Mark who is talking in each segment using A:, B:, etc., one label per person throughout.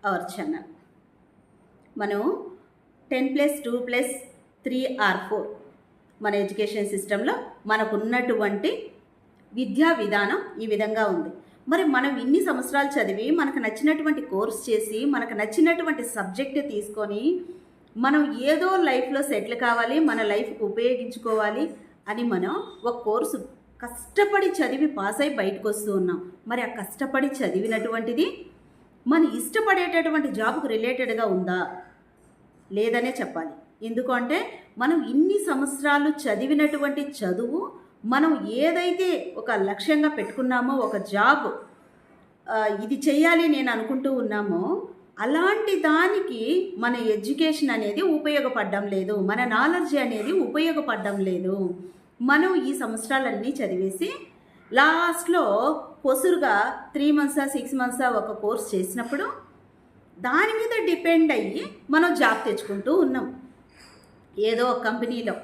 A: Our channel. మనం 10+2+3 or 4 మన education సిస్టంలో మనకున్నటువంటి విద్యా విధానం ఈ విధంగా ఉంది. మరి మనం ఇన్ని సంవత్సరాలు చదివి మనకు నచ్చినటువంటి కోర్స్ చేసి మనకు నచ్చినటువంటి సబ్జెక్ట్ తీసుకొని మనం ఏదో లైఫ్లో సెటిల్ కావాలి, మన లైఫ్కి ఉపయోగించుకోవాలి అని మనం ఒక కోర్సు కష్టపడి చదివి పాస్ అయి బయటకు వస్తూ ఉన్నాం. మరి ఆ కష్టపడి చదివినటువంటిది మన ఇష్టపడేటటువంటి జాబ్కు రిలేటెడ్గా ఉందా లేదనే చెప్పాలి. ఎందుకు అంటే మనం ఇన్ని సంవత్సరాలు చదివినటువంటి చదువు మనం ఏదైతే ఒక లక్ష్యంగా పెట్టుకున్నామో, ఒక జాబ్ ఇది చెయ్యాలి నేను అనుకుంటూ ఉన్నామో, అలాంటి దానికి మన ఎడ్యుకేషన్ అనేది ఉపయోగపడడం లేదు, మన నాలెడ్జ్ అనేది ఉపయోగపడడం లేదు. మనం ఈ సంవత్సరాలన్నీ చదివేసి లాస్ట్లో పొసురుగా 3 months 6 months ఒక కోర్స్ చేసినప్పుడు దాని మీద డిపెండ్ అయ్యి మనం జాబ్ తెచ్చుకుంటూ ఉన్నాం. ఏదో ఒక కంపెనీలో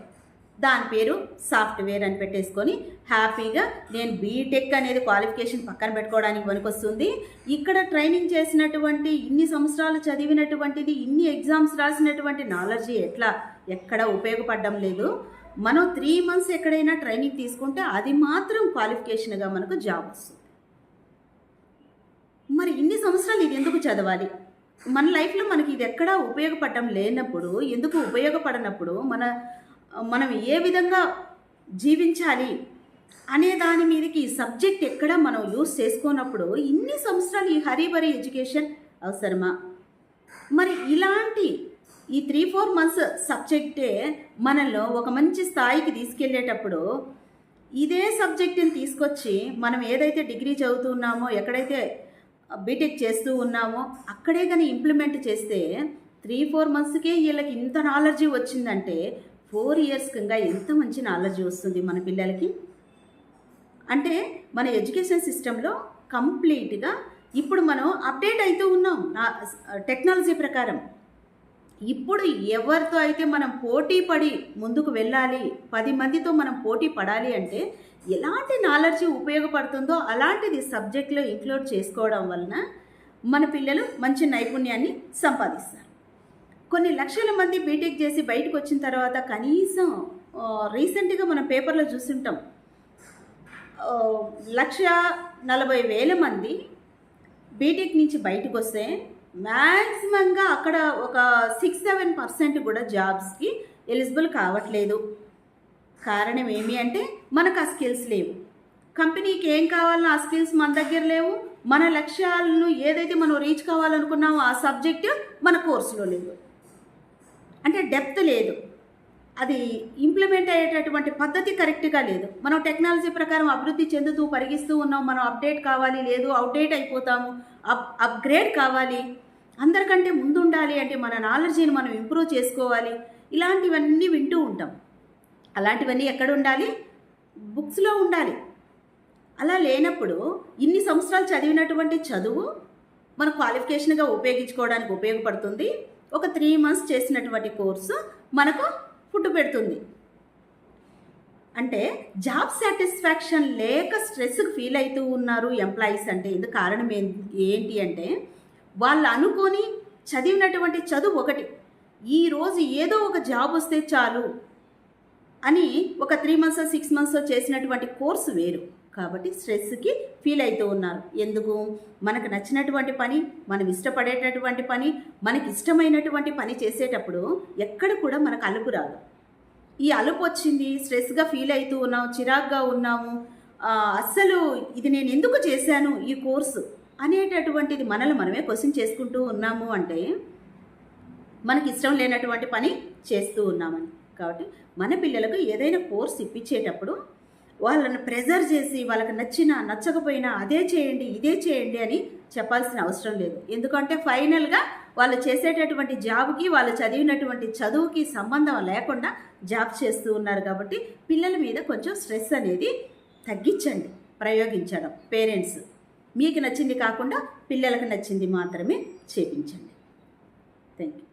A: దాని పేరు సాఫ్ట్వేర్ అని పెట్టేసుకొని హ్యాపీగా నేను బీటెక్ అనేది క్వాలిఫికేషన్ పక్కన పెట్టుకోవడానికి పనికొస్తుంది. ఇక్కడ ట్రైనింగ్ చేసినటువంటి ఇన్ని సంవత్సరాలు చదివినటువంటిది, ఇన్ని ఎగ్జామ్స్ రాసినటువంటి నాలెడ్జ్ ఎక్కడ ఉపయోగపడడం లేదు. మనం 3 months ఎక్కడైనా ట్రైనింగ్ తీసుకుంటే అది మాత్రం క్వాలిఫికేషన్గా మనకు జాబ్ వస్తుంది. మరి ఇన్ని సంవత్సరాలు ఇది ఎందుకు చదవాలి? మన లైఫ్లో మనకి ఇది ఎక్కడా ఉపయోగపడడం లేనప్పుడు, ఎందుకు ఉపయోగపడనప్పుడు మనం ఏ విధంగా జీవించాలి అనే దాని మీదకి ఈ సబ్జెక్ట్ ఎక్కడ మనం యూస్ చేసుకోనప్పుడు ఇన్ని సంవత్సరాలు ఈ హరీబరీ ఎడ్యుకేషన్ అవసరమా? మరి ఇలాంటి ఈ 3-4 months సబ్జెక్టే మనలో ఒక మంచి స్థాయికి తీసుకెళ్ళేటప్పుడు ఇదే సబ్జెక్ట్ని తీసుకొచ్చి మనం ఏదైతే డిగ్రీ చదువుతున్నామో, ఎక్కడైతే బీటెక్ చేస్తూ ఉన్నామో అక్కడే కానీ ఇంప్లిమెంట్ చేస్తే 3-4 monthsకే వీళ్ళకి ఇంత నాలెడ్జీ వచ్చిందంటే 4 years కింద ఎంత మంచి నాలెడ్జ్ వస్తుంది మన పిల్లలకి. అంటే మన ఎడ్యుకేషన్ సిస్టంలో కంప్లీట్గా ఇప్పుడు మనం అప్డేట్ అవుతూ ఉన్నాం టెక్నాలజీ ప్రకారం. ఇప్పుడు ఎవరితో అయితే మనం పోటీ పడి ముందుకు వెళ్ళాలి, 10 మందితో మనం పోటీ పడాలి అంటే ఎలాంటి నాలెడ్జ్ ఉపయోగపడుతుందో అలాంటిది సబ్జెక్ట్లో ఇంక్లూడ్ చేసుకోవడం వలన మన పిల్లలు మంచి నైపుణ్యాన్ని సంపాదిస్తారు. కొన్ని లక్షల మంది బీటెక్ చేసి బయటకు వచ్చిన తర్వాత కనీసం రీసెంట్గా మనం పేపర్లో చూస్తుంటాం 1,40,000 మంది బీటెక్ నుంచి బయటకు వస్తే మ్యాక్సిమంగా అక్కడ ఒక 6-7% కూడా జాబ్స్కి ఎలిజిబుల్ కావట్లేదు. కారణం ఏమి అంటే మనకు ఆ స్కిల్స్ లేవు, కంపెనీకి ఏం కావాలన్నా ఆ స్కిల్స్ మన దగ్గర లేవు, మన లక్ష్యాలను ఏదైతే మనం రీచ్ కావాలనుకున్నామో ఆ సబ్జెక్టు మన కోర్సులో లేదు. అంటే డెప్త్ లేదు, అది ఇంప్లిమెంట్ అయ్యేటటువంటి పద్ధతి కరెక్ట్గా లేదు. మనం టెక్నాలజీ ప్రకారం అభివృద్ధి చెందుతూ పరిగిస్తూ ఉన్నాం. మనం అప్డేట్ కావాలి, లేదు అవుట్డేట్ అయిపోతాము, అప్గ్రేడ్ కావాలి, అందరికంటే ముందు ఉండాలి అంటే మన నాలెడ్జీని మనం ఇంప్రూవ్ చేసుకోవాలి. ఇలాంటివన్నీ వింటూ ఉంటాం. అలాంటివన్నీ ఎక్కడ ఉండాలి? బుక్స్లో ఉండాలి. అలా లేనప్పుడు ఇన్ని సంవత్సరాలు చదివినటువంటి చదువు మన క్వాలిఫికేషన్గా ఉపయోగించుకోవడానికి ఉపయోగపడుతుంది. ఒక 3 months చేసినటువంటి కోర్సు మనకు ఫుడ్ పెడుతుంది. అంటే జాబ్ సాటిస్ఫాక్షన్ లేక స్ట్రెస్కి ఫీల్ అవుతూ ఉన్నారు ఎంప్లాయీస్ అంటే ఇందుకు కారణం ఏంటి అంటే వాళ్ళు అనుకొని చదివినటువంటి చదువు ఒకటి, ఈరోజు ఏదో ఒక జాబ్ వస్తే చాలు అని ఒక 3 months 6 months చేసినటువంటి కోర్సు వేరు. కాబట్టి స్ట్రెస్కి ఫీల్ అవుతూ ఉన్నారు. ఎందుకు? మనకు నచ్చినటువంటి పని, మనం ఇష్టపడేటటువంటి పని, మనకి ఇష్టమైనటువంటి పని చేసేటప్పుడు ఎక్కడ కూడా మనకు అలుపు రాదు. ఈ అలుపు వచ్చింది, స్ట్రెస్గా ఫీల్ అవుతూ ఉన్నాము, చిరాగ్గా ఉన్నాము, అస్సలు ఇది నేను ఎందుకు చేశాను ఈ కోర్సు అనేటటువంటిది మనమే క్వశ్చన్ చేసుకుంటూ ఉన్నాము అంటే మనకి ఇష్టం లేనటువంటి పని చేస్తూ ఉన్నామని. కాబట్టి మన పిల్లలకు ఏదైనా కోర్స్ ఇప్పించేటప్పుడు వాళ్ళని ప్రెజర్ చేసి వాళ్ళకి నచ్చకపోయినా అదే చేయండి ఇదే చేయండి అని చెప్పాల్సిన అవసరం లేదు. ఎందుకంటే ఫైనల్గా వాళ్ళు చేసేటటువంటి జాబ్కి వాళ్ళు చదివినటువంటి చదువుకి సంబంధం లేకుండా జాబ్ చేస్తూ ఉన్నారు. కాబట్టి పిల్లల మీద కొంచెం స్ట్రెస్ అనేది తగ్గించండి, ప్రయోగించడం. పేరెంట్స్ మీకు నచ్చింది కాకుండా పిల్లలకు నచ్చింది మాత్రమే చేపించండి. Thank you.